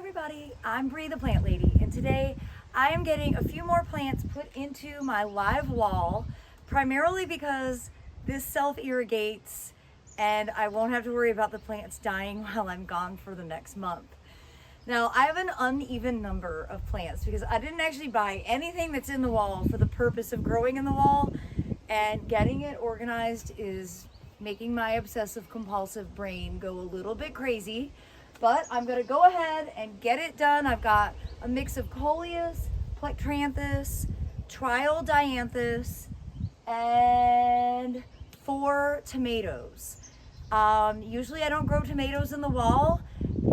everybody, I'm Bree the Plant Lady, and today I am getting a few more plants put into my live wall, primarily because this self-irrigates and I won't have to worry about the plants dying while I'm gone for the next month. Now, I have an uneven number of plants because I didn't actually buy anything that's in the wall for the purpose of growing in the wall, and getting it organized is making my obsessive compulsive brain go a little bit crazy. But I'm gonna go ahead and get it done. I've got a mix of Coleus, Plectranthus, Trial Dianthus, and 4 tomatoes. Usually I don't grow tomatoes in the wall.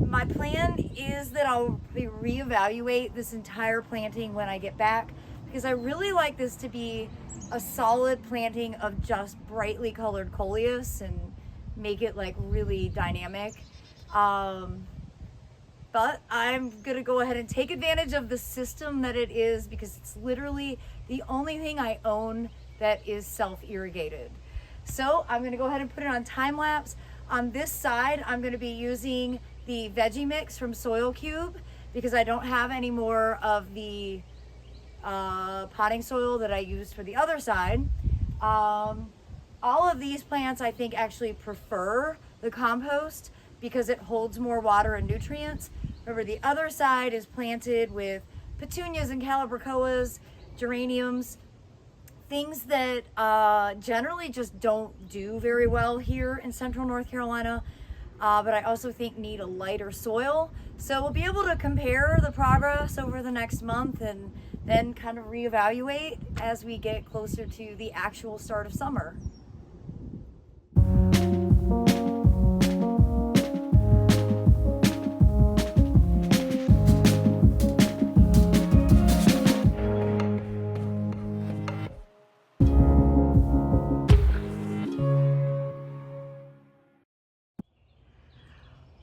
My plan is that I'll reevaluate this entire planting when I get back, because I really like this to be a solid planting of just brightly colored Coleus and make it like really dynamic. But I'm gonna go ahead and take advantage of the system that it is, because it's literally the only thing I own that is self-irrigated. So I'm gonna go ahead and put it on time lapse. On this side, I'm gonna be using the veggie mix from Soil Cube because I don't have any more of the potting soil that I used for the other side. All of these plants I think actually prefer the compost because it holds more water and nutrients. Remember, the other side is planted with petunias and calibrachoas, geraniums, things that generally just don't do very well here in central North Carolina, but I also think need a lighter soil. So we'll be able to compare the progress over the next month and then kind of reevaluate as we get closer to the actual start of summer.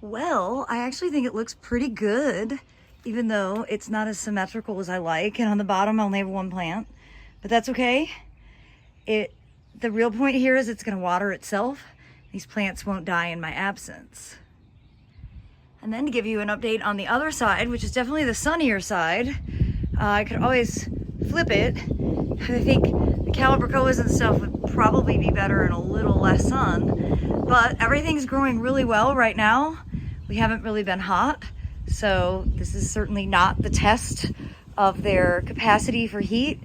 Well, I actually think it looks pretty good, even though it's not as symmetrical as I like. And on the bottom, I only have one plant, but that's okay. The real point here is it's gonna water itself. These plants won't die in my absence. And then to give you an update on the other side, which is definitely the sunnier side, I could always flip it. I think the calibrachoas and stuff would probably be better in a little less sun, but everything's growing really well right now. We haven't really been hot, so this is certainly not the test of their capacity for heat,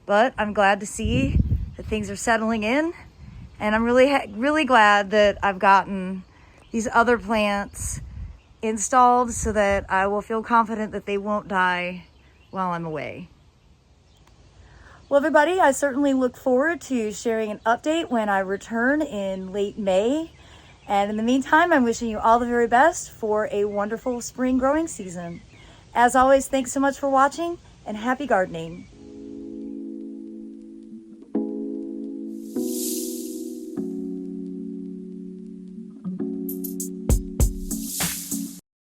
but I'm glad to see that things are settling in, and I'm really glad that I've gotten these other plants installed so that I will feel confident that they won't die while I'm away. Well, everybody, I certainly look forward to sharing an update when I return in late May. And in the meantime, I'm wishing you all the very best for a wonderful spring growing season. As always, thanks so much for watching, and happy gardening.